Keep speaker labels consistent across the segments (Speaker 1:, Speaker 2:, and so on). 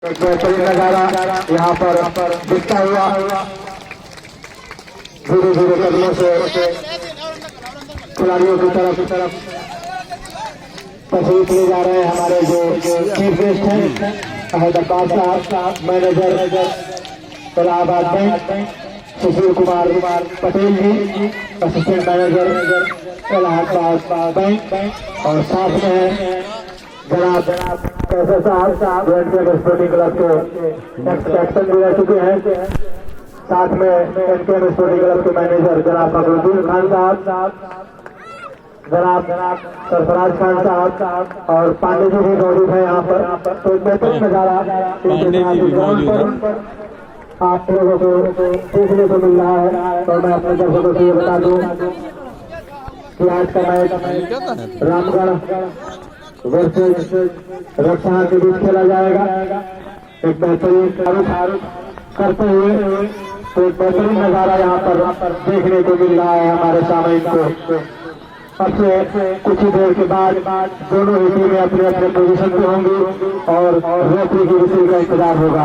Speaker 1: एक बेहतरीन नजारा यहाँ पर दिखता हुआ धीरे धीरे कदमों से खिलाड़ियों की तरफ तस्वीर ले जा रहे हैं हमारे जो चीफ गेस्ट हैं हैदराबाद साहब, मैनेजर इलाहाबाद बैंक सुशील कुमार पटेल जी, असिस्टेंट मैनेजर इलाहाबाद बैंक, और साथ में जनाब कैसर साहब स्पोर्टिंग क्लब के नेक्स्ट कैप्टन भी रह चुके हैं। साथ में एनकेएम स्पोर्टिंग क्लब के मैनेजर जनाब फखरुद्दीन खान साहब, जनाब सरफराज खान साहब और पांडे जी भी मौजूद है यहाँ पर। तो बेहतरीन नजारा ग्राउंड पर आप लोगों को देखने को मिल रहा है। और मैं अपने दर्शकों से ये बता दूं कि आज का मैच रामगढ़ वर्सेस रक्षा के बीच खेला जाएगा। एक बेहतरीन करते हुए तो एक बेहतरीन नजारा यहाँ पर देखने को मिल रहा है हमारे सामने को। अब से कुछ ही देर के बाद दोनों ही टीमें अपने अपने पोजीशन पे होंगी और रेफरी की विसिल का इंतजार होगा।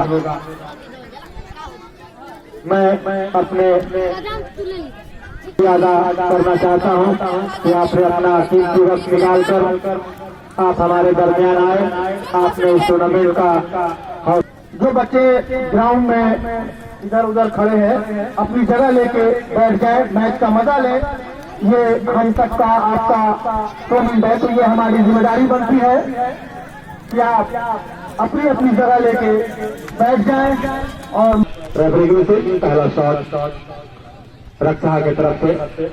Speaker 1: मैं अपने अदा करना चाहता हूँ कि आपने अपना कीमती वक्त निकाल कर आप हमारे दरमियान आए। आपने इस टूर्नामेंट का जो बच्चे ग्राउंड में इधर उधर खड़े हैं अपनी जगह लेके बैठ जाए, मैच का मजा ले। ये हम तक का आपका टूर्नामेंट है, तो ये हमारी जिम्मेदारी बनती है कि आप अपनी अपनी जगह लेके बैठ जाएं। और रेफरी से पहला शॉट रक्षा की तरफ से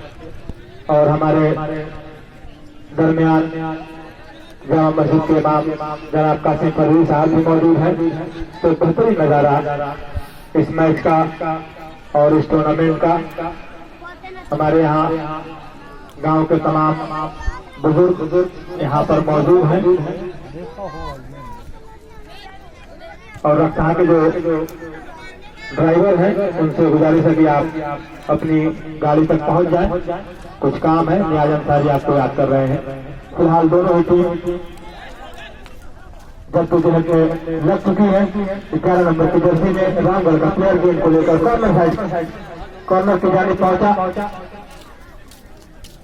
Speaker 1: और हमारे दरमियान जामा मस्जिद के इमाम जनाब कासिम फरवी साहब भी मौजूद हैं। तो बेहतरीन नजारा इस मैच का और इस टूर्नामेंट का। हमारे यहाँ गांव के तमाम बुजुर्ग यहाँ पर मौजूद हैं और रक्षा के जो ड्राइवर हैं उनसे गुजारिश है कि आप अपनी गाड़ी तक पहुंच जाएं। कुछ काम है, नियाज अंसारी जी आपको याद कर रहे हैं। फिलहाल दोनों ही टीम जब तुझे लग चुकी है। 11 नंबर की जर्सी में रामगढ़ का प्लेयर गेम को लेकर कॉर्नर की जाने पहुंचा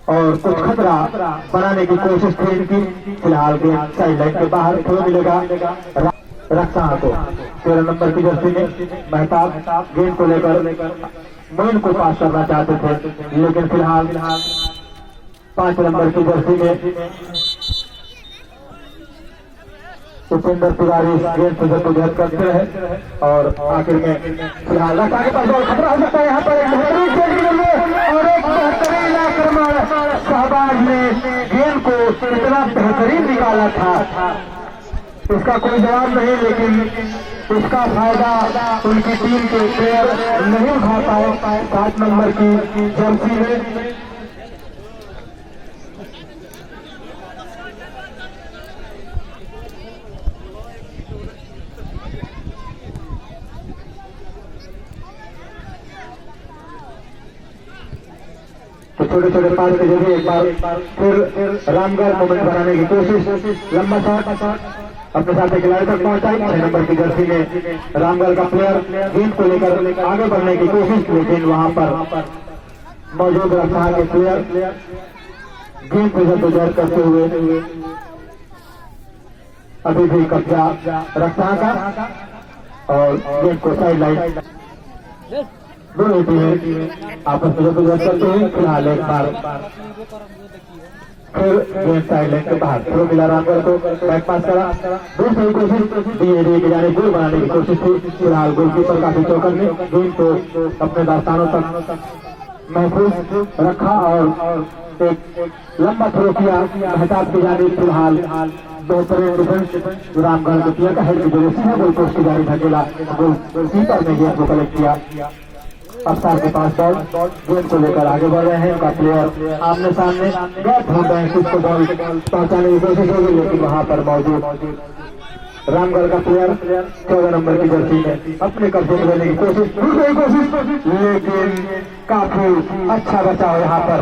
Speaker 1: और कुछ खतरा बनाने की कोशिश थी इनकी। फिलहाल गेम साइड लाइन के बाहर थ्रो मिलेगा रक्षा को। 13 नंबर की जर्सी में महताब गेम को लेकर मोइन को पास करना चाहते थे, लेकिन फिलहाल 5 नंबर की जर्सी में उपेंद्र तिवारी गेंद से जद्दोजहद करते हैं और आखिर में फिलहाल रक्षा के पास बॉल खतरा हो सकता है। यहाँ पर एक बेहतरीन आक्रमण शहबाज ने गेंद को इतना बेहतरीन निकाला था, इसका कोई जवाब नहीं, लेकिन इसका फायदा उनकी टीम के प्लेयर नहीं उठा पाए। 7 नंबर की जर्सी में तो छोटे छोटे पास के जरिए एक बार फिर रामगढ़ मोमेंट बनाने की कोशिश। लंबा शॉट अपने साथ खिलाड़ी तक पहुंचाई। 6 नंबर की जर्सी में रामगढ़ का प्लेयर गेंद को लेकर आगे बढ़ने की कोशिश, लेकिन वहां पर मौजूद रक्षा के प्लेयर गेंद से जद्दोजहद करते हुए अभी भी कब्जा रक्षा का और गेंद को साइड लाइन दोनों टीमें आपस में जद्दोजहद करते हुए। फिलहाल एक बार फिर गेंद साइड लाइन के बाहर थ्रो मिला रामगढ़ को, बैक पास करा। दूसरी कोशिश धीरे की जाने गोल बनाने की कोशिश थी। फिलहाल गोलकीपर काफी चौकन्ने गेंद को अपने दास्तानों तक महफूज रखा और एक लंबा थ्रो किया महताब की जाने। फिलहाल बेहतरीन डिफेंस रामगढ़ के प्लेयर का हेड की जगह सीधा गोल पोस्ट की जाने धकेला, गोल कीपर ने गेंद को कलेक्ट किया। अफसार के पास बॉल गेंद को लेकर आगे बढ़ रहे हैं। उनका प्लेयर आमने सामने गैप ढूंढ रहे हैं, उसको बॉल पहुंचाने की कोशिश होगी, लेकिन वहां पर मौजूद रामगढ़ का प्लेयर 14 नंबर की जर्सी में अपने कब्जे में लेने की कोशिश, लेकिन काफी अच्छा बचाव यहाँ पर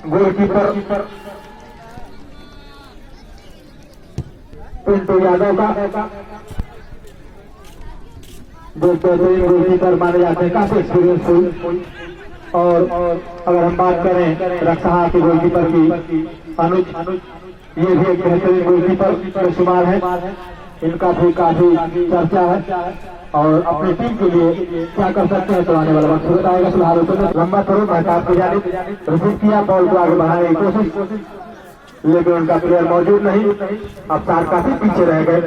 Speaker 1: गोलकीपर पिंटू यादव का। जो बेहतरीन गोलकीपर माने जाते हैं, काफी एक्सपीरियंसफुल। और अगर हम बात करें रक्षा के गोलकीपर की, अनुज, ये भी एक बेहतरीन गोलकीपर में शुमार है। इनका भी काफी चर्चा है और अपनी टीम के लिए क्या कर सकते हैं तो आने वाला वक्त बताएगा। फिलहाल लंबा थ्रो महताब की जानिब रिसीव किया, बॉल को आगे बढ़ाने की कोशिश, लेकिन उनका प्लेयर मौजूद नहीं। अब चार काफी पीछे रह गए,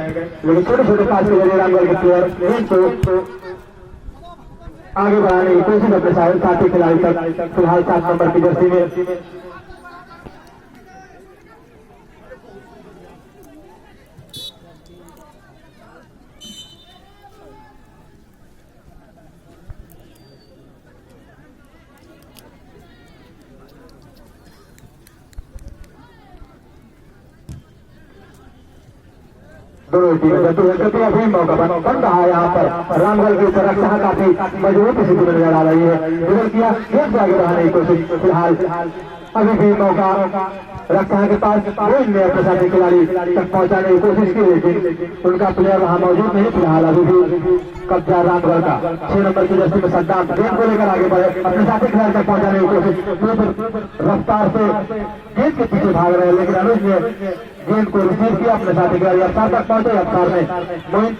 Speaker 1: लेकिन छोटे छोटे पास के जरिए रामगढ़ के प्लेयर को आगे बढ़ाने की कोशिश अपने साथी खिलाड़ी तक। फिलहाल 7 नंबर की जर्सी में दोनों टीमें जबकि अभी मौका बन रहा है यहाँ पर। रामगढ़ की तरफ से काफी मजबूती से नजर आ रही है, ड्रिबल किया, गेंद को आगे बढ़ाने की कोशिश। फिलहाल अभी भी मौका रक्षा के पास, ने अपने साथी खिलाड़ी तक पहुंचाने की कोशिश की, लेकिन उनका प्लेयर वहां मौजूद नहीं। फिलहाल अभी भी कब्जा रामगढ़ का। 6 नंबर की जर्सी में सद्दाम गेंद को लेकर आगे बढ़े, अपने साथी खिलाड़ी तक पहुंचाने की कोशिश। रफ्तार से गेंद के पीछे भाग रहे हैं, लेकिन अनुज ने गेंद को रिसीव किया, अपने साथी खिलाड़ी अफ्तार तक पहुंचे। अफ्तार में मोइन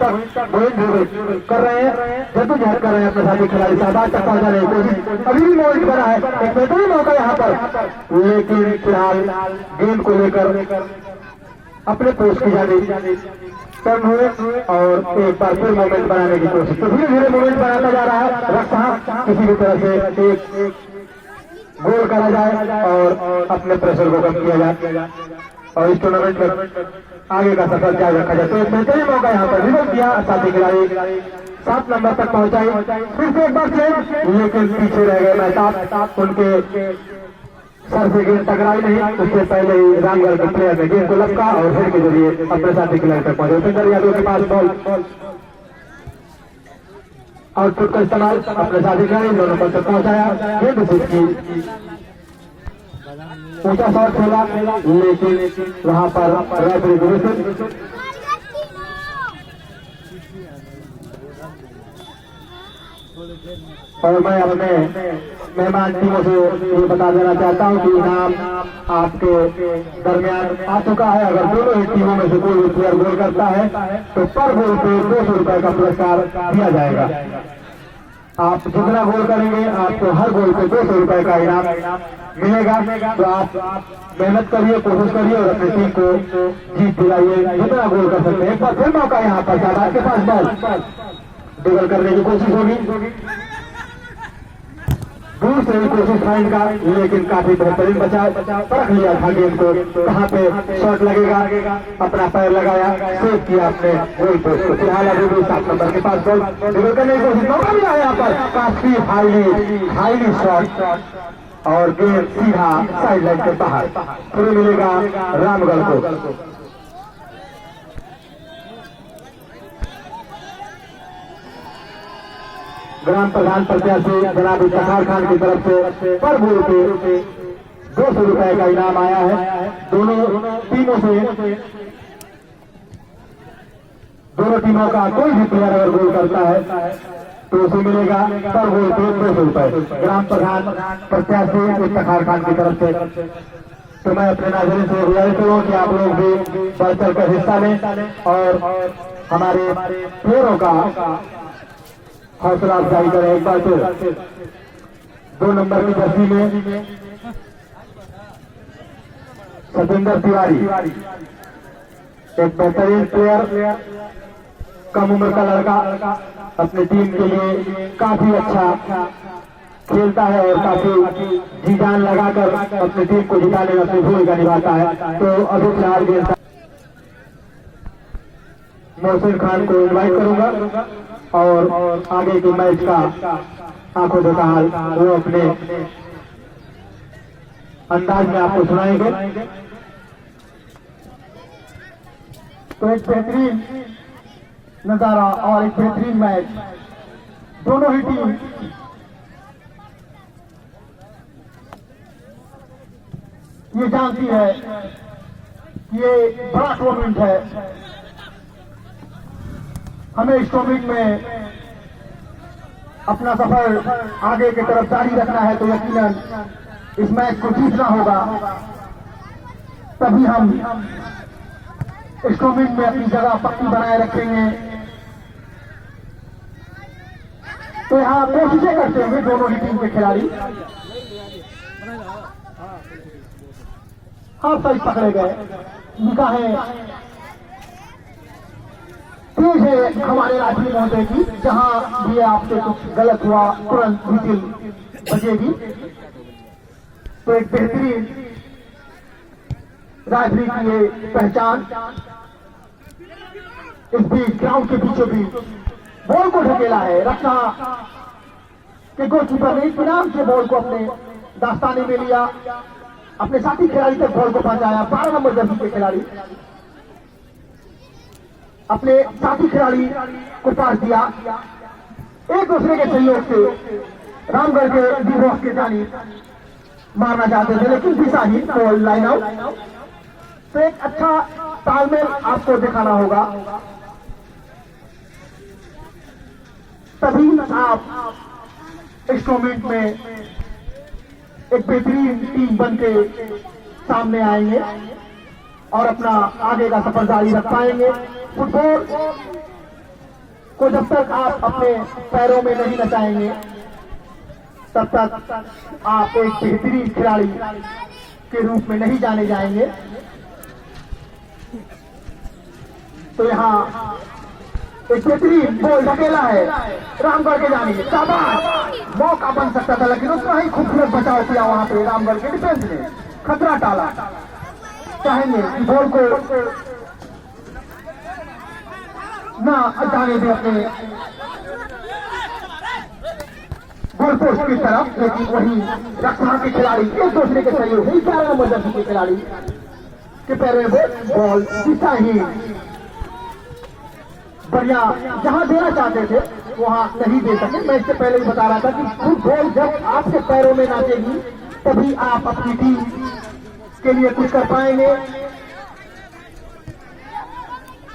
Speaker 1: कर रहे हैं, जद्दोजहद कर रहे हैं अपने साथी खिलाड़ी शहबाज तक पहुंचाने की कोशिश। अभी भी मोइन बना है, एक बेहतरीन मौका यहाँ पर, लेकिन फिलहाल गेंद को लेकर अपने पोस्ट की जाने टर्न हुए और एक बार फिर मोमेंट बनाने की कोशिश। तो धीरे धीरे मोमेंट बनाता जा रहा है। रक्षा किसी भी तरह से एक गोल करा जाए और अपने प्रेशर को कम किया जाए और इस टूर्नामेंट में आगे का सफर जारी रखा जाए। तो एक बेहतरीन मौका यहाँ पर रिवर्स किया, साथी खिलाड़ी 7 नंबर तक पहुंचाई, फिर से एक बार चेंज, लेकिन पीछे रह गए महताब। उनके सर से गेंद टकराई नहीं, उससे पहले ही रामगढ़ के प्लेयर ने गेंद को लपका और फिर के जरिए अपने साथी खिलाड़ी तक पहुंचे। उपेंद्र यादव के पास बॉल, आउटपुट का इस्तेमाल, अपने साथी खिलाड़ी 2 नंबर तक पहुंचाया, गेंद रिसीव की, ऊंचा शॉट खेला, लेकिन वहां पर रेफरी विरुद्ध। और मैं अपने मेहमान टीमों से ये बता देना चाहता हूं कि इनाम आपके दरमियान आ चुका है। अगर दोनों ही टीमों में से कोई भी प्लेयर गोल करता है तो पर गोल पे 200 रुपए का पुरस्कार दिया जाएगा। आप जितना गोल करेंगे आपको हर गोल पे 200 रुपए का इनाम मिलेगा। तो आप मेहनत करिए, कोशिश करिए और अपनी टीम को जीत दिलाइए, जितना गोल कर सकते हैं। एक बार फिर मौका यहाँ पर शहबाज के पास, बॉल ड्रिबल करने की कोशिश होगी, दूर से ही कोशिश था इनका, लेकिन काफी बेहतरीन बचाव, परख लिया था गेंद को, कहाँ पे शॉट लगेगा, अपना पैर लगाया, सेव किया अपने गोल पोस्ट को। फिलहाल अभी भी 7 नंबर के पास बॉल ड्रिबल करने की कोशिश, मौका मिला है यहाँ पर, काफी हाईली शॉट और गेंद सीधा साइड लाइन के बाहर, फिर मिलेगा रामगढ़ को। ग्राम प्रधान प्रत्याशी जनाब इफ्तिखार खान की तरफ से पर गोल पे 200 रुपए का इनाम आया है। दोनों टीमों का कोई भी प्लेयर अगर गोल करता है तो उसे मिलेगा पर गोल पे 200 रुपए ग्राम प्रधान प्रत्याशी इफ्तिखार खान की तरफ से। तो मैं अपने नाज़रीन से गुजारिश करूँ कि आप लोग भी बढ़ चढ़ कर हिस्सा लें और हमारे प्लेयरों का हौसला अफजाई करें। एक बार फिर 2 नंबर की जर्सी में सतेंद्र तिवारी, एक बेहतरीन प्लेयर, कम उम्र का लड़का, अपनी टीम के लिए काफी अच्छा खेलता है और काफी जी जान लगाकर अपनी टीम को जिताने में अपनी भूमिका निभाता है। तो अभी फिलहाल गेंद मोहसिन खान को इनवाइट करूंगा और आगे के मैच का आंखों देखा हाल वो अपने अंदाज में आपको सुनाएंगे। तो एक बेहतरीन नजारा और एक बेहतरीन मैच, दोनों ही टीम ये जानती है ये बड़ा टूर्नामेंट है, हमें इस टूर्नामेंट में अपना सफर आगे की तरफ जारी रखना है तो यकीनन इस मैच को जीतना होगा, तभी हम इस टूर्नामेंट में अपनी जगह पक्की बनाए रखेंगे। तो यहाँ कोशिशें करते हुए दोनों ही टीम के खिलाड़ी हाफ साइड पकड़े गए, निगाहें तेज है हमारे राठी महोदय की, जहां भी आपसे कुछ गलत हुआ तुरंत विजिल बजेगी। तो एक बेहतरीन राजरी की ये पहचान, इस बीच ग्राउंड के बीचों बीच बॉल को ढकेला है, रक्षा के गोलकीपर ने इनाम के बॉल को अपने दास्ताने में लिया, अपने साथी खिलाड़ी तक बॉल को पहुंचाया। 12 नंबर जर्सी के खिलाड़ी अपने साथी खिलाड़ी को पास दिया। एक दूसरे के सहयोग से रामगढ़ के डी-बॉक्स के जानी मारना चाहते थे, लेकिन दिशाहीन बॉल लाइन आउट। तो एक अच्छा तालमेल आपको दिखाना होगा, तभी आप इस टूर्नामेंट में एक बेहतरीन टीम बन के सामने आएंगे और अपना आगे का सफर जारी रख पाएंगे। फुटबॉल को जब तक आप अपने पैरों में नहीं नचाएंगे, तब तक आप एक बेहतरीन खिलाड़ी के रूप में नहीं जाने जाएंगे। तो यहाँ एक बेहतरीन बॉल ढकेला है रामगढ़ के जाने में, शाबाश, मौका बन सकता था लेकिन उसका ही खूबसूरत बचाव किया वहां पे रामगढ़ के डिफेंस ने, खतरा टाला। चाहेंगे कि बॉल को ना जाने दे अपने गोल पोस्ट की तरफ, लेकिन वही रक्षा के खिलाड़ी एक दूसरे के सहयोग से 11 नंबर जर्सी के खिलाड़ी के पैरों में बॉल दिशाहीन बढ़िया जहां देना चाहते थे वहां नहीं दे सके। मैं इससे पहले ही बता रहा था कि फुटबॉल जब आपके पैरों में नाचेगी तभी आप अपनी टीम के लिए कुछ कर पाएंगे।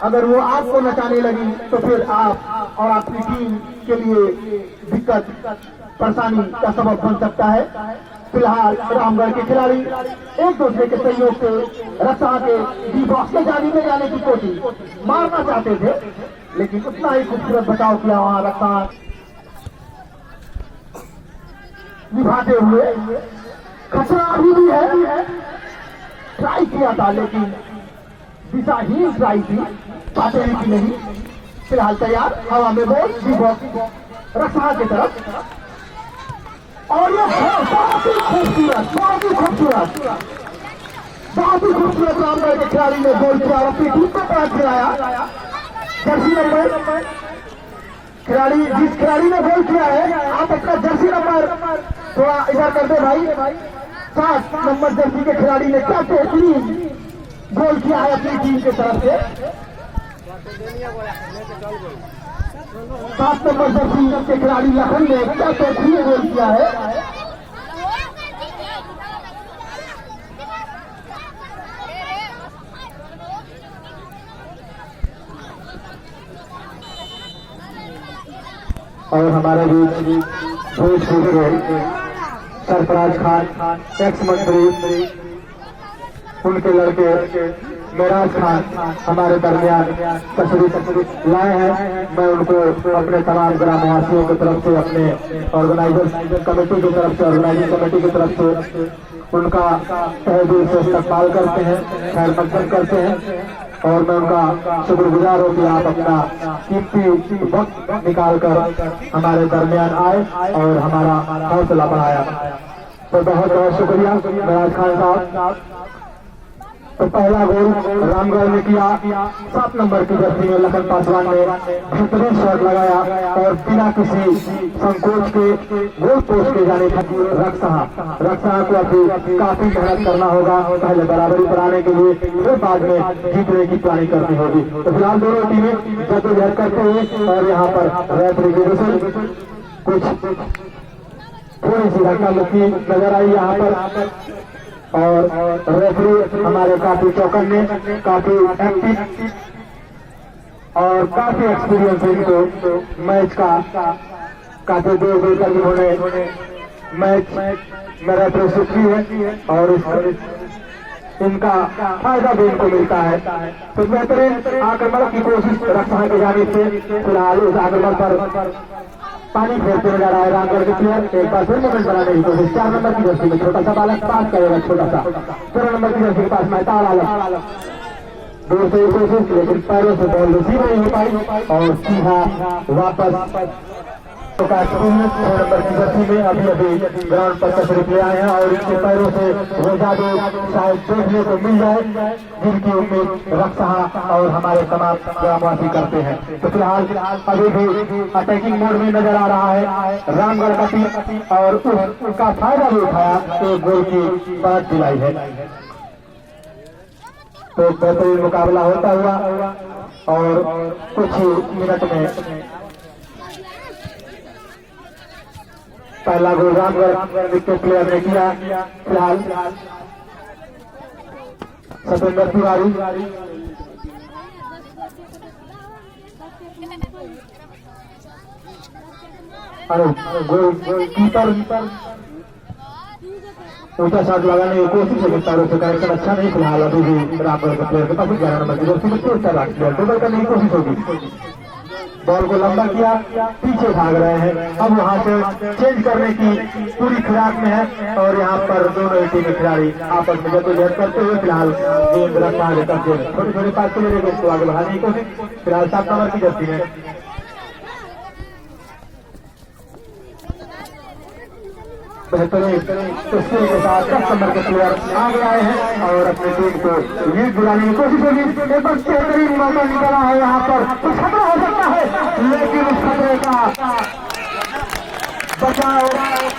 Speaker 1: अगर वो आपको नचाने लगी तो फिर आप और आपकी टीम के लिए दिक्कत परेशानी का सबब बन सकता है। फिलहाल रामगढ़ के खिलाड़ी एक दूसरे के सहयोग से रक्षा के डी-बॉक्स के जाली में जाने की कोशिश मारना चाहते थे, लेकिन उतना ही खूबसूरत बचाव किया वहां रक्षा निभाते हुए। खतरा अभी भी है, ट्राई किया था लेकिन दिशाहीन ट्राई थी, पाते की नहीं। फिलहाल तैयार, हवा में बॉल डी-बॉक्स रक्षा की तरफ, और ये बहुत ही खूबसूरत, बहुत ही खूबसूरत, बहुत ही खूबसूरत रामगढ़ के खिलाड़ी ने गोल किया और अपनी टीम को पास खिलाया। जर्सी नंबर खिलाड़ी, जिस खिलाड़ी ने गोल किया है, आप अपना जर्सी नंबर थोड़ा इधर कर दे भाई। 7 नंबर जर्सी के खिलाड़ी ने क्या बेहतरीन गोल किया है अपनी टीम की तरफ से। 7 नंबर जर्सी के खिलाड़ी लखन ने क्या बेहतरीन गोल किया है। और हमारे बीच भोजपुर के सरफराज खान एक्स मंत्री, उनके लड़के मेराज खान हमारे दरमियान तशरीफ लाए हैं। मैं उनको अपने तमाम ग्रामवासियों की तरफ से, अपने ऑर्गेनाइजर कमेटी की तरफ से, ऑर्गेनाइजिंग कमेटी की तरफ से उनका तहे दिल से इस्तकबाल करते हैं, खैर मकदम करते हैं और मैं उनका शुक्रगुजार हूँ कि आप अपना कीमती वक्त निकाल कर हमारे दरमियान आए और हमारा हौसला बढ़ाया। तो बहुत बहुत शुक्रिया मेराज खान साहब। तो पहला गोल रामगढ़ ने किया, 7 नंबर की जर्सी में लखन पासवान ने बेहतरीन शॉट लगाया और बिना किसी संकोच के गोल पोस्ट के जाने तक रक्षा को अभी काफी मेहनत करना होगा, पहले बराबरी बनाने के लिए, फिर बाद में जीतने की प्लानिंग करनी होगी। तो फिलहाल दोनों टीमें जद्दोजहद करते हुए और यहाँ पर रेफरी की विजिल कुछ थोड़ी सी धक्का मुक्की नजर आई यहाँ पर, और रेफरी हमारे काफी चौकन्ने, काफी एक्टिव और काफी एक्सपीरियंस है इनको मैच का काफी दूर दूर तक इन्होंने मैच मेरा प्रस्तुत की है और इनका फायदा भी इनको मिलता है। तो बेहतरीन आक्रमण की कोशिश रक्षा की जाने से फिलहाल उस आक्रमण पर पानी फेरते नजर आए रामगढ़ के प्लेयर। एक बार फिर मोमेंट बनाने की कोशिश 4 नंबर की जर्सी में छोटा सा बालक पास करेगा, छोटा सा 13 नंबर की जर्सी के पास मैदान आलम दूर से कोशिश, लेकिन पैरों से बॉल रिसीव नहीं हो पाई और सीधा वापस 6 नंबर की जर्सी में अभी ग्राउंड पर तशरीफ ले आए हैं और इनके पैरों से वो जादू शायद देखने को मिल जाए जिनकी उम्मीद रक्षा और हमारे तमाम ग्रामवासी करते हैं। तो फिलहाल अभी भी अटैकिंग मोड में नजर आ रहा है रामगढ़ का टीम और उसका फायदा भी उठाया, एक गोल की बात दिलाई है। तो बेहतरीन मुकाबला होता हुआ और कुछ ही मिनट में पहला गोल रामगढ़ विकेट प्लेयर ने किया। फिलहाल सतेंद्र तिवारी गोल कीपर ऊंचा शॉट लगाने की कोशिश है, तारों से कनेक्शन अच्छा नहीं। फिलहाल अभी भी रामगढ़ के प्लेयर के पास 11 नंबर की जर्सी में डबल करने की कोशिश होगी। बॉल को लंबा किया, पीछे भाग रहे हैं, अब वहां से चेंज करने की पूरी फिराक में है और यहाँ पर दोनों ही टीम के खिलाड़ी आपस में जद्दोजहद करते हुए फिलहाल गेंद रफ्तार करते हैं। छोटे छोटे पास के लिए गेंद को आगे बढ़ाने की कोशिश फिलहाल 7 नंबर की जर्सी में बेहतरीन स्किल के साथ 10 नंबर के प्लेयर आगे आए हैं और अपनी टीम को लीड दिलाने की कोशिश होगी। एक बेहतरीन मौका निकला है, यहाँ पर कुछ खतरा हो सकता है लेकिन उस खतरे का बचाव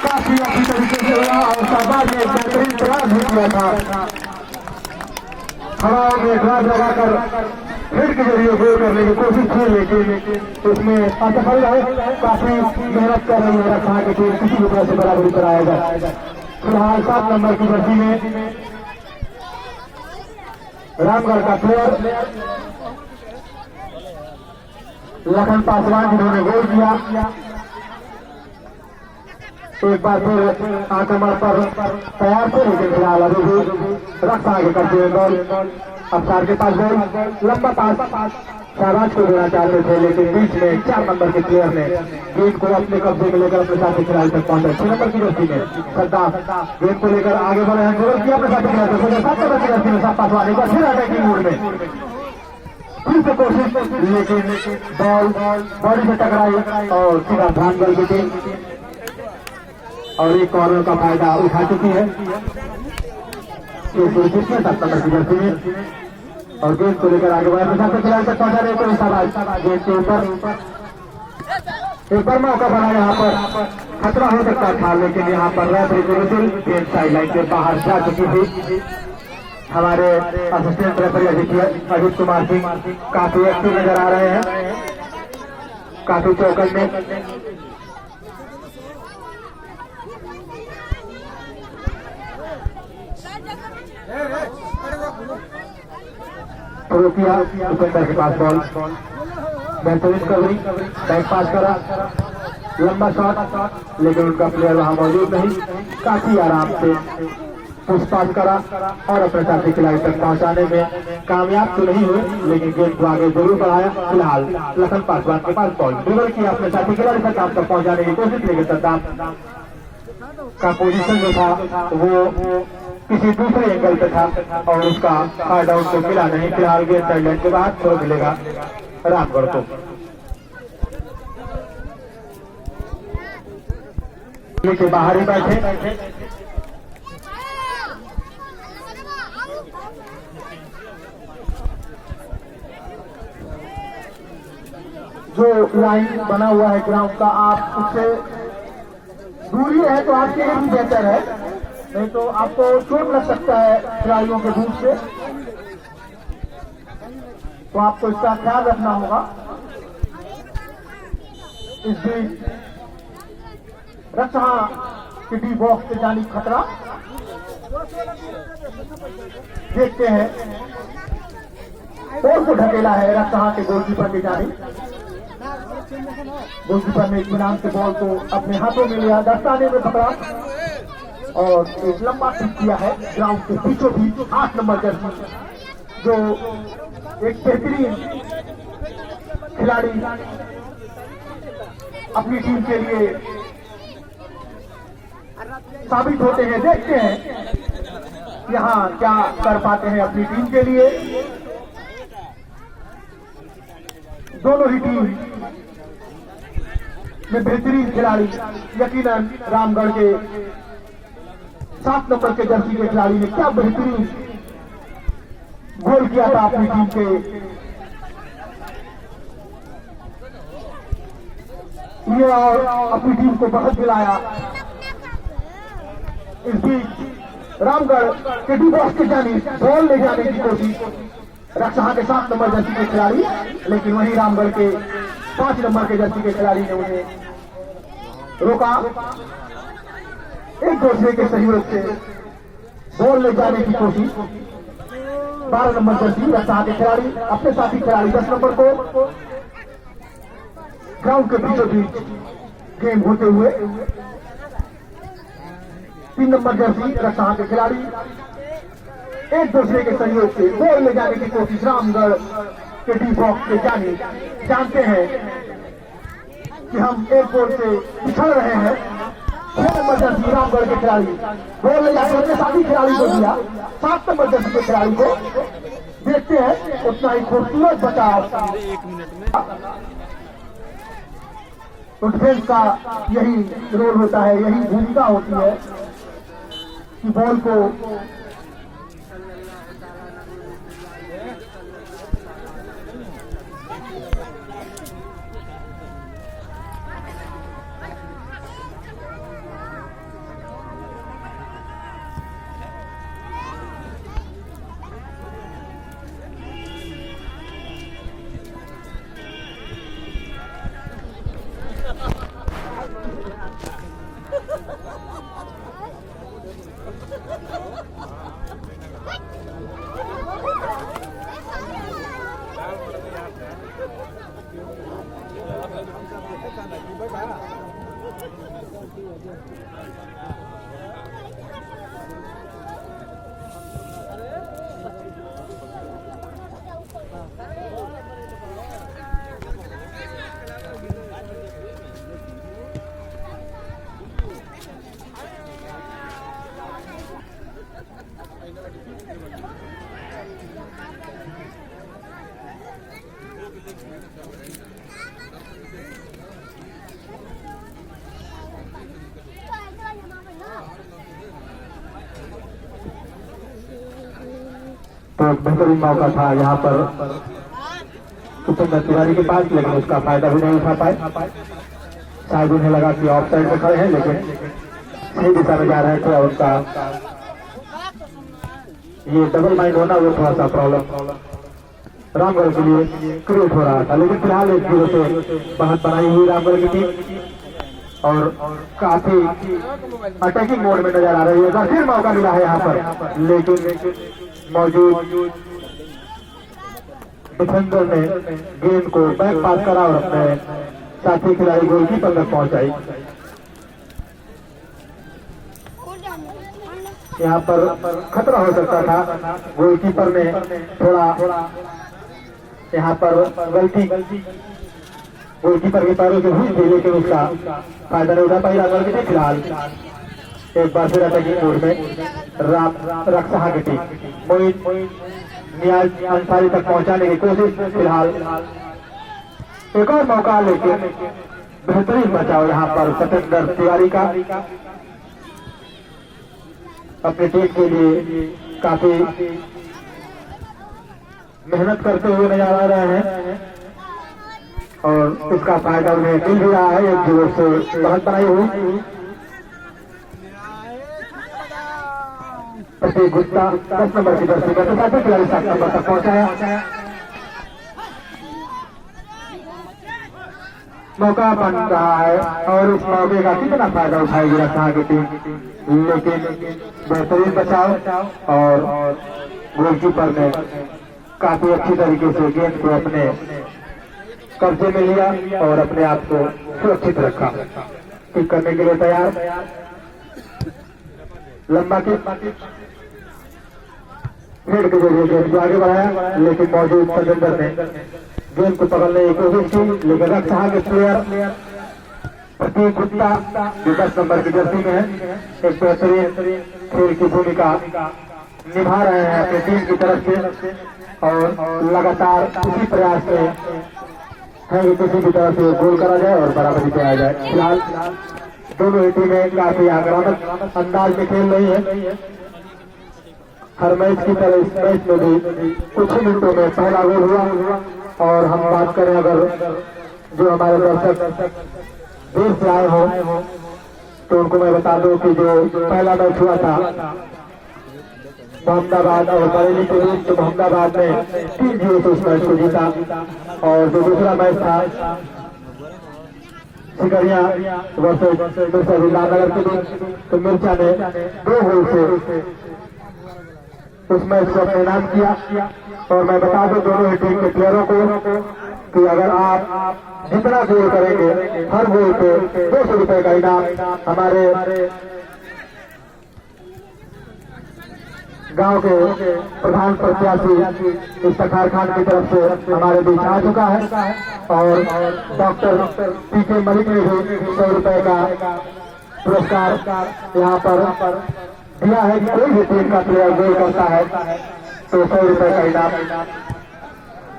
Speaker 1: काफी अच्छी तरीके से हुआ और शाहबाज ने बेहतरीन प्रयास भी किया था। हवाओं में ड्राइव लगाकर फिर के जरिए गोल करने की कोशिश की लेकिन उसमें असफल रहे। काफी मेहनत कर रही है रक्षा की टीम, किसी भी तरह से बराबरी कराया जाए। फिलहाल 7 नंबर की जर्सी में रामगढ़ का प्लेयर लखन पासवान जिन्होंने गोल किया। एक बार फिर आक्रमण पर तैयार थे लेकिन फिलहाल अभी भी रक्षा आगे करते हुए बॉल अफसार के पास गोल लंबा पास शाहबाज को देना चाहते थे लेकिन बीच में 4 नंबर के प्लेयर ने गेंद को अपने कब्जे में लेकर अपने साथी खिलाड़ी तक पहुंचे। 6 नंबर की जर्सी में सद्दाम गेंद को लेकर आगे बढ़े हैं, गोल किया अपने साथी खिलाड़ी तक। 7 नंबर की जर्सी में साफ पासवान एक बार फिर अटैकिंग मोड में फिर से कोशिश लेकिन बॉल बॉडी से टकराई और सीधा रामगढ़ की टीम और एक कॉर्नर का फायदा उठा चुकी है। 7 नंबर की जर्सी में और गेंद को लेकर आगे बढ़े साथ खिलाड़ी तक पहुंचा रहे तो शाहबाज गेंद के ऊपर एक बार मौका बना, यहाँ पर खतरा हो सकता था लेकिन यहाँ पर रेफरी की विजिल गेंद साइड लाइन के बाहर जा चुकी थी। हमारे असिस्टेंट रेफरी अजीत कुमार सिंह काफी एक्टिव नजर आ रहे हैं, काफी चौकस में शुरू किया। डिफेंडर के पास बॉल बेहतरीन कवरी बैक पास करा, लंबा शॉट लेकिन उनका प्लेयर वहां मौजूद नहीं। काफी आराम से पुश पास करा और अपने साथी खिलाड़ी तक पहुंचाने में कामयाब तो नहीं हुए लेकिन गेंद को आगे जरूर बढ़ाया। फिलहाल लखन पासवान के पास बॉल ड्रिबल किया, अपने साथी खिलाड़ी तक आप तक पहुंचाने की कोशिश लेकिन सद्दाम का पोजीशन जो था वो किसी दूसरे एंगल पे था और उसका फायदा उनको मिला नहीं। फिलहाल गेंद साइडलाइन के बाद थ्रो मिलेगा रामगढ़ को। के बाहर ही बैठे जो लाइन बना हुआ है ग्राउंड का, आप उससे दूरी है तो आपके लिए भी बेहतर है, नहीं तो आपको चोट लग सकता है खिलाड़ियों के धूप से, तो आपको इसका ख्याल रखना होगा। इस बीच रक्षा के डी बॉक्स से जानी खतरा, देखते हैं बॉल को ढकेला है रक्षा के गोलकीपर की जानी। गोलकीपर ने इत्मीनान से बॉल को अपने हाथों में लिया, दस्ताने में पकड़ा और एक लंबा किक किया है ग्राउंड के बीचों बीच। 8 नंबर जर्सी जो एक बेहतरीन खिलाड़ी अपनी टीम के लिए साबित होते हैं। देखते हैं यहाँ क्या कर पाते हैं अपनी टीम के लिए। दोनों ही टीम में बेहतरीन खिलाड़ी, यकीनन रामगढ़ के 7 नंबर के जर्सी के खिलाड़ी ने क्या बेहतरीन गोल किया था अपनी टीम के लिए और अपनी टीम को बढ़त दिलाया। इस बीच रामगढ़ के डी बॉस की जानिब बॉल ले जाने की कोशिश रक्षा के 7 नंबर जर्सी के खिलाड़ी, लेकिन वहीं रामगढ़ के 5 नंबर के जर्सी के खिलाड़ी ने उन्हें रोका। एक दूसरे के सहयोग से बॉल ले जाने की कोशिश 12 नंबर जर्सी रक्षा के खिलाड़ी अपने साथी खिलाड़ी 10 नंबर को ग्राउंड के बीचों बीच गेम होते हुए 3 नंबर जर्सी रक्षा के खिलाड़ी एक दूसरे के सहयोग से बॉल ले जाने की कोशिश रामगढ़ के डी बॉक्स के जानते हैं कि हम एक गोल से पिछड़ रहे हैं। 6 नंबर जर्सी रामगढ़ के खिलाड़ी बॉल ले जाकर अपने साथी खिलाड़ी को दिया। 7 नंबर जर्सी के खिलाड़ी को देखते हैं उतना ही खूबसूरत बचाव। तो डिफेंस का यही रोल होता है, यही भूमिका होती है कि बॉल को तो बेहतरीन मौका था यहाँ पर उपेंद्र तिवारी के पास, लेकिन उसका फायदा भी नहीं उठा पाए। शायद उन्हें लगा कि ऑफ साइड में खड़े हैं, लेकिन सही दिशा में जा रहे थे और उनका ये डबल माइंड होना वो थोड़ा सा प्रॉब्लम रामगढ़ के लिए क्रिएट हो रहा था। लेकिन फिलहाल 1-0 से बढ़त बनाई हुई रामगढ़ की टीम और काफी अटैकिंग मोड में नजर आ रही है। फिर मौका मिला है यहाँ पर, लेकिन मौजूद डिफेंडर ने गेंद को बैक पास करा और अपने साथी खिलाड़ी गोलकीपर तक पहुंचाई। यहाँ पर खतरा हो सकता था, गोलकीपर ने थोड़ा यहाँ पर गलती गोलकीपर के पैरों से हुई थी, लेकिन उसका फायदा नहीं उठा पाई रामगढ़ की टीम। फिलहाल एक बार फिर अटैकिंग मोड में रक्षा की टीम मोइन नियाज अंसारी तक पहुंचाने की कोशिश। फिलहाल एक और मौका, लेकिन बेहतरीन बचाव यहाँ पर उपेंद्र तिवारी का अपनी टीम के लिए काफी मेहनत करते हुए नजर आ रहे हैं और इसका फायदा उन्हें मिल भी रहा है। 1-0 से बढ़त बनाई हुई। प्रतीक गुप्ता 10 नंबर की जर्सी का साथी खिलाड़ी 7 नंबर तक पहुंचाया। मौका बन रहा है और इस मौके का कितना फायदा उठाएगी रक्षा की टीम, लेकिन बेहतरीन बचाव और गोलकीपर ने काफी अच्छी तरीके से गेंद को अपने कब्जे में लिया और अपने आप को सुरक्षित रखा। किक करने के लिए तैयार, लंबा किक, हेड के जरिए गेंद को आगे बढ़ाया, लेकिन मौजूद सजेंदर ने गेंद को पकड़ने की कोशिश की, लेकिन रक्षा के प्लेयर प्रतीक गुप्ता जो 10 नंबर की जर्सी में है, एक बेहतरीन खेल की भूमिका निभा रहे हैं अपनी टीम की तरफ से और लगातार इसी प्रयास में है कि किसी भी तरह से गोल करा जाए और बराबरी पे आ जाए। फिलहाल दोनों ही टीमें काफी आक्रामक अंदाज में खेल रही है। हर मैच की तरह इस मैच में भी कुछ ही मिनटों में पहला गोल हुआ और हम बात करें अगर जो हमारे दर्शक देर से आए हो तो उनको मैं बता दूं कि जो पहला मैच हुआ था मोहम्मदाबाद और बरेली के बीच, तो मोहम्मदाबाद ने 3-0 से उस मैच को जीता और जो दूसरा मैच था सिकरिया वर्सेस रामनगर के बीच, तो मिर्चा ने 2 गोल से उस मैच को अपने नाम किया। और मैं बता दूं दोनों ही टीम के प्लेयरों को कि अगर आप जितना गोल करेंगे हर गोल पे 200 रुपए का इनाम हमारे गांव के प्रधान प्रत्याशी इफ्तिखार खान की तरफ से हमारे बीच आ चुका है और डॉक्टर पीके मलिक ने भी 100 रुपए का पुरस्कार यहाँ पर दिया है कि कोई भी टीम का प्लेयर गोल करता है तो 100 रुपए का इनाम।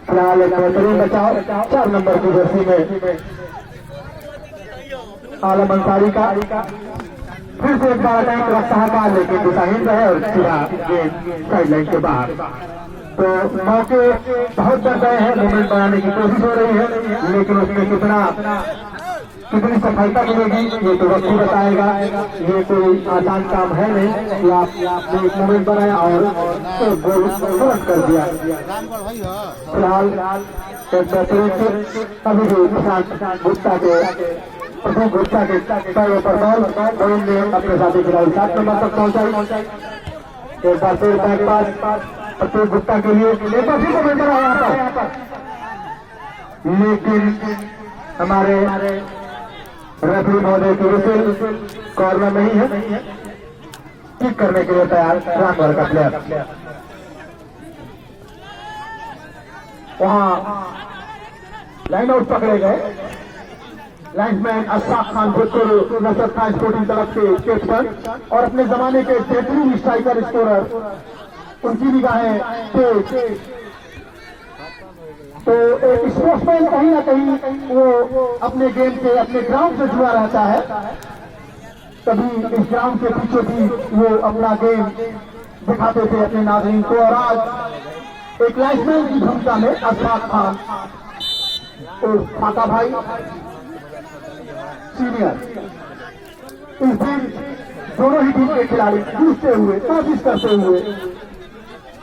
Speaker 1: फिलहाल एक बेहतरीन बचाव 4 नंबर की जर्सी में आलम अंसारी का फिर से एक बार अटैक रखता का, लेकिन दिशाहीन रहे और सीधा गेंद साइड लाइन के बाहर। तो मौके बहुत बढ़ गए हैं, मूवमेंट बनाने की कोशिश हो रही है, लेकिन उसमें कितनी सफलता मिलेगी ये तो वक्त ही बताएगा। ये कोई आसान काम है नहीं कि आपने एक मूवमेंट बनाया और गोल तुरंत कर दिया। फिलहाल एक बेहतरीन अभी भी प्रशांत गुप्ता के पैरों पर बॉल ने अपने साथी खिलाड़ी 7 नंबर तक पहुंचाई। एक बार फिर बैक पास प्रतीक गुप्ता के लिए एक बार फिर मूवमेंट बना यहाँ पर, लेकिन हमारे रेफरी महोदय की विशेष कॉर्नर नहीं है। किक करने के लिए तैयार रामगढ़ का प्लेयर, वहां लाइन आउट पकड़े गए। लाइन्समैन अशफाक खान भूतपूर्व नसरत खान स्पोर्टिंग तरफ के कैप्टन और अपने जमाने के बेहतरीन स्ट्राइकर स्कोरर, उनकी निगाहें तेज। तो एक स्पोर्ट्समैन कहीं ना कहीं वो अपने गेम से अपने ग्राउंड से जुड़ा रहता है, तभी इस ग्राउंड के पीछे भी वो अपना गेम दिखाते थे अपने नाज़रीन को। और आज एक लाइन्समैन की भूमिका में अशफाक खान और फाका भाई सीनियर, इस दिन दोनों ही टीम के खिलाड़ी जूझते हुए कोशिश करते हुए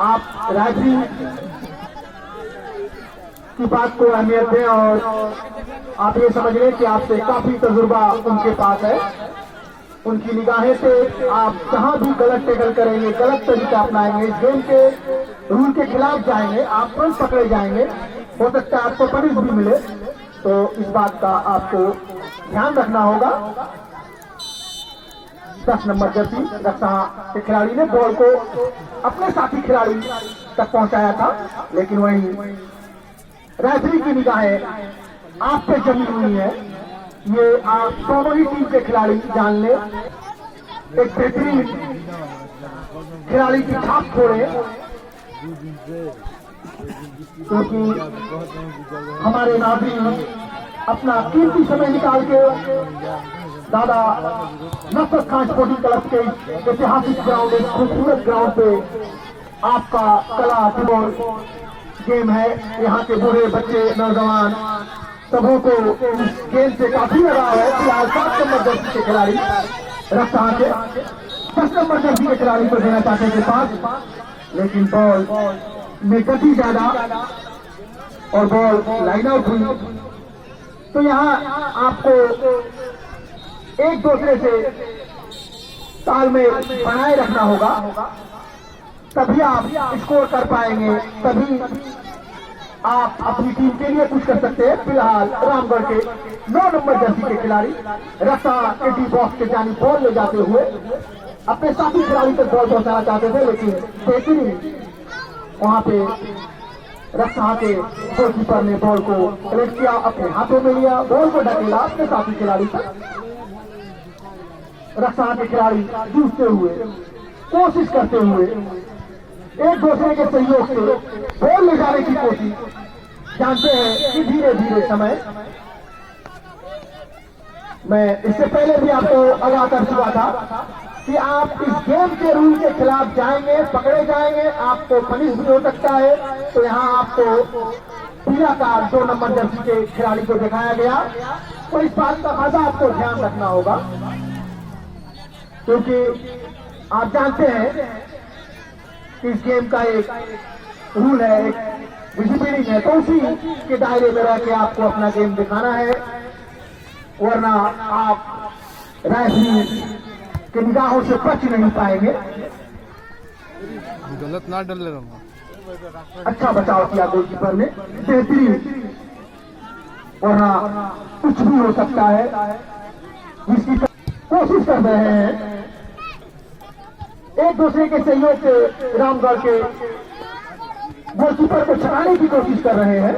Speaker 1: आप राजवी की बात को अहमियत दें और आप ये समझ लें कि आपसे काफी तजुर्बा उनके पास है। उनकी निगाहें से आप जहां भी गलत टैकल करेंगे, गलत तरीका अपनाएंगे, इस गेम के रूल के खिलाफ जाएंगे, आप तुरंत पकड़े जाएंगे, हो सकता है आपको पनिश भी मिले। तो इस बात का आपको ध्यान रखना होगा। 10 नंबर जर्सी रक्षा के खिलाड़ी ने बॉल को अपने साथी खिलाड़ी तक पहुंचाया था, लेकिन वहीं रेफरी की निगाहें आप पे जमी हुई है। ये आप दोनों ही टीम के खिलाड़ी जान ले, एक बेहतरीन खिलाड़ी की छाप छोड़े, क्योंकि हमारे नाज़रीन अपना कीमती समय निकाल के दादा नसरत खान स्पोर्टिंग क्लब के ऐतिहासिक ग्राउंड, एक खूबसूरत ग्राउंड पे आपका कला फुटबॉल गेम है। यहाँ के बूढ़े बच्चे नौजवान सबों को इस गेम से काफी लगाव है। फिलहाल 7 नंबर जर्सी के खिलाड़ी रक्षा के 10 नंबर जर्सी के खिलाड़ी को देना चाहते थे पास, लेकिन बॉल में गति ज्यादा और बॉल लाइन आउट हुई। तो यहाँ आपको एक दूसरे से तालमेल बनाए रखना होगा, तभी आप स्कोर कर पाएंगे, तभी आप अपनी टीम के लिए कुछ कर सकते हैं। फिलहाल रामगढ़ के 9 नंबर जर्सी के खिलाड़ी रक्षा के डी बॉक्स के जानी बॉल ले जाते हुए अपने साथी खिलाड़ी तक बॉल पहुंचाना चाहते थे, लेकिन बेहतरीन वहां पे रक्षा के गोलकीपर ने बॉल को कलेक्ट किया, अपने हाथों में लिया, बॉल को ढकेला अपने साथी खिलाड़ी तक। रक्षा के खिलाड़ी जूझते हुए, कोशिश करते हुए, एक दूसरे के सहयोग से बॉल ले जाने की कोशिश। जानते हैं कि धीरे धीरे समय, मैं इससे पहले भी आपको आगाह कर चुका था कि आप इस गेम के रूल के खिलाफ जाएंगे, पकड़े जाएंगे, आपको पनिश भी हो सकता है। तो यहाँ आपको पीला कार्ड 2 नंबर जर्सी के खिलाड़ी को दिखाया गया, तो इस बात का खासा आपको ध्यान रखना होगा, क्योंकि आप जानते हैं कि इस गेम का एक रूल है, एक डिसिप्लिन है, तो उसी के दायरे में रह के आपको अपना गेम दिखाना है, वरना आप रेफरी के निगाहों से बच नहीं पाएंगे।
Speaker 2: गलत ना डर ले रहा।
Speaker 1: अच्छा बचाव किया गोलकीपर ने, बेहतरीन, वरना कुछ भी हो सकता है। जिसकी कोशिश कर रहे हैं, एक दूसरे के सहयोग से रामगढ़ के गोलकीपर को छकाने की कोशिश कर रहे हैं,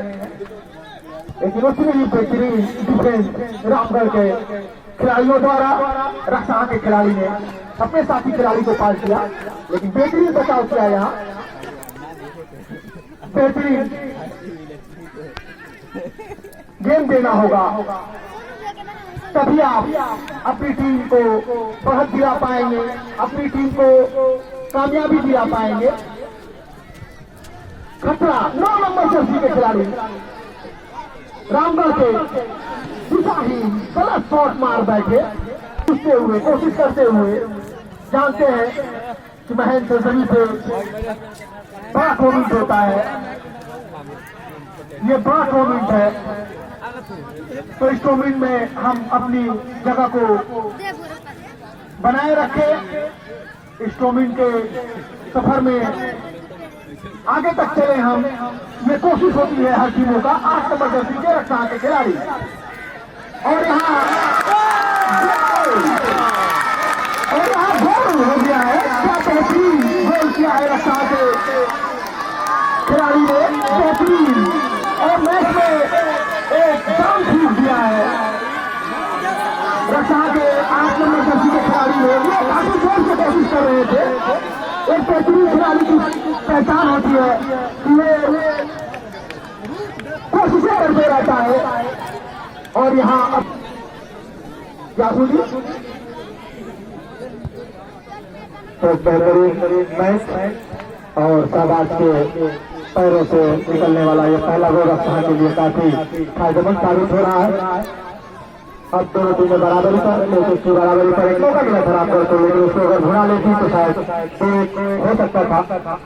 Speaker 1: लेकिन उसमें भी बेहतरीन डिफेंस रामगढ़ के खिलाड़ियों द्वारा। रक्षा के खिलाड़ी ने अपने साथी खिलाड़ी को पास किया, लेकिन बेहतरीन बचाव किया। यहाँ बेहतरीन गेम देना होगा, तभी आप अपनी टीम को बढ़त दिला पाएंगे, अपनी टीम को कामयाबी दिला पाएंगे। खतरा 9 नंबर जर्सी के खिलाड़ी रामगढ़ के दिशाहीन गलत शॉट मार बैठे, पूछते हुए, कोशिश करते हुए। जानते हैं कि महेंद्र जमीन पे बड़ा टूर्नामेंट होता है, ये बड़ा टूर्नामेंट है, तो इस टूर्नामेंट में हम अपनी जगह को बनाए रखें, इस टूर्नामेंट के सफर में आगे तक चले हम, ये कोशिश होती है हर टीमों का। 8 नंबर जर्सी के रक्षा के खिलाड़ी, और यहाँ गोल हो गया है। क्या बेहतरीन गोल किया है रक्षा के खिलाड़ी ने, बेहतरीन, और मैच में एक दाम छूट दिया है रक्षा के 8 नंबर जर्सी के खिलाड़ी ने। ये काफी जोर से कोशिश कर रहे थे। एक बेहतरीन खिलाड़ी की पहचान होती है कि ये कोशिशें करते रहता है, और यहाँ अब क्या सुनी तो बेहतरीन मैच, और शाहबाज के पैरों से निकलने वाला ये पहला गोल रक्षा के लिए काफी फायदेमंद साबित हो रहा है। अब दोनों टीमें बराबरी पर, लेकिन उसकी बराबरी पर एक मौका मिला था रामगढ़ को, लेकिन उसको अगर भुना लेती तो शायद एक हो सकता था,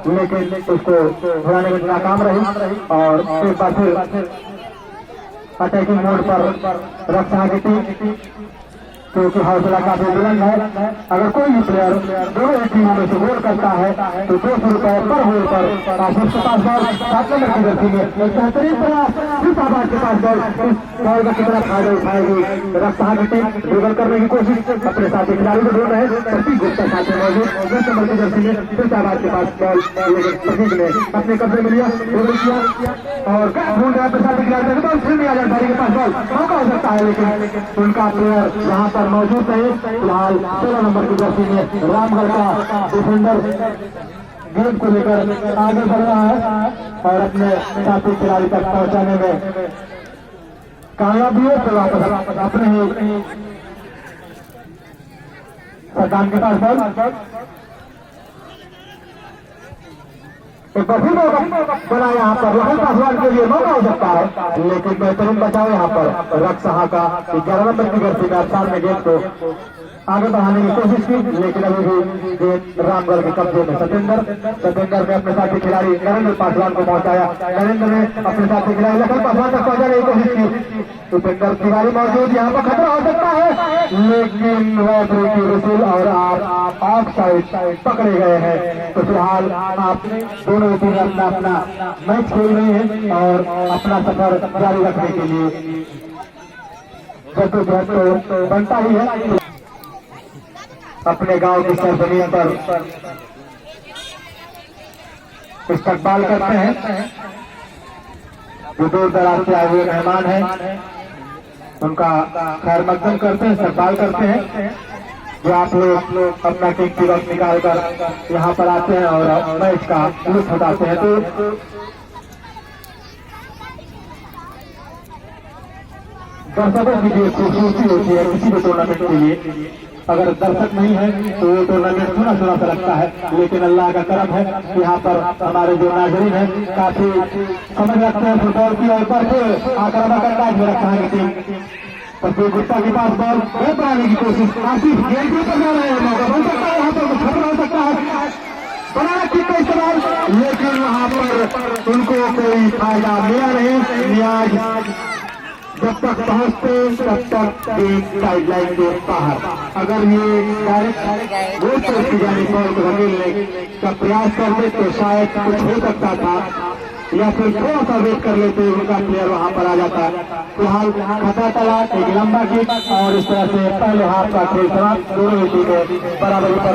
Speaker 1: लेकिन उसको भुनाने में नाकाम रही। और एक बार फिर अटैकिंग मोड पर रक्षा की टीम, क्योंकि हौसला काफी बुलंद है। अगर कोई भी प्लेयर दोनों ही टीमों में से गोल करता है तो 200 रुपए पर गोल पर उसके पास बॉल 7 नंबर की जर्सी में एक बेहतरीन प्रयास, फिर शाहबाज के पास बॉल, इस बॉल का कितना फायदा उठाएगी रक्षा की टीम। ड्रिबल करने की कोशिश अपने साथी खिलाड़ी को ढूंढ रहे, प्रतीक गुप्ता साथ में मौजूद 10 नंबर की जर्सी में, फिर शाहबाज के पास बॉल, लेकिन प्रतीक ने अपने कब्जे में लिया, ड्रिबल किया, और ढूंढ रहा है साथी खिलाड़ी बॉल, फिर भी आजाद के पास बॉल, मौका हो सकता है, लेकिन उनका प्लेयर यहाँ पर मौजूद है। फिलहाल 16 नंबर की जर्सी में रामगढ़ का डिफेंडर गेम को लेकर आगे बढ़ रहा है और अपने साथी खिलाड़ी तक पहुंचाने में कामयाब भी है। तो वापस अपने ही सरदान के पास बॉल, एक बार फिर बना यहाँ पर राहुल पासवान के लिए मौका हो सकता है, लेकिन बेहतरीन बचाव यहाँ पर रक्षा का 11 नंबर की जर्सी में सामने गेंद को आगे बढ़ाने की कोशिश की, लेकिन अभी भी गेंद रामगढ़ के कब्जे में। सतेंद्र ने अपने साथी खिलाड़ी नरेंद्र पासवान को पहुंचाया। नरेंद्र ने अपने साथी खिलाड़ी लखन पासवान तक पहुंचाने की कोशिश की। उपेंद्र तिवारी मौजूद, यहाँ पर खतरा हो सकता है, लेकिन रेफरी की वसूल और आप ऑफ साइड पकड़े गए हैं। तो फिलहाल आप दोनों टीम अपना अपना मैच खेल रहे हैं और अपना सफर जारी रखने के लिए जद्दोजहद तो बनता ही है। अपने गांव की सरजमीन पर इस्तकबाल करते हैं। जो दूर दराज से आए हुए मेहमान हैं उनका खैर मकदम करते हैं, इस्तकबाल करते हैं। जो आप लोग अपना कीमती वक्त निकाल कर यहाँ पर आते हैं और मैच का लुत्फ उठाते हैं। तो दर्शकों की जो खूबसूरती होती है किसी भी टूर्नामेंट के लिए, अगर दर्शक नहीं है तो वो टूर्नामेंट सुना सुना सा लगता है, लेकिन अल्लाह का करम है कि यहाँ पर हमारे जो नाज़रीन हैं काफी समझ रखते हैं फुटबॉल की। और पर आक्रामक अंदाज में रखा है टीम। प्रतीक गुप्ता के पास बॉल गेंद बनाने की कोशिश, काफी गेंद के ऊपर जा रहे हैं, मौका बन सकता है, यहाँ पर कुछ खतरा हो सकता है, बनाना किक का इस्तेमाल, लेकिन वहाँ पर उनको कोई फायदा मिला नहीं। नियाज जब तक पहुंचते तब तक साइडलाइन के बाहर। अगर ये डायरेक्ट गोल पोस्ट की जाने बॉल को धकेलने का प्रयास करते तो शायद कुछ हो सकता था, या फिर थोड़ा सा वेट कर लेते उनका प्लेयर वहां पर आ जाता। फिलहाल खतरा टला, एक लंबा किक और इस तरह से पहले हाफ का खेल समाप्त। दोनों टीमें बराबरी पर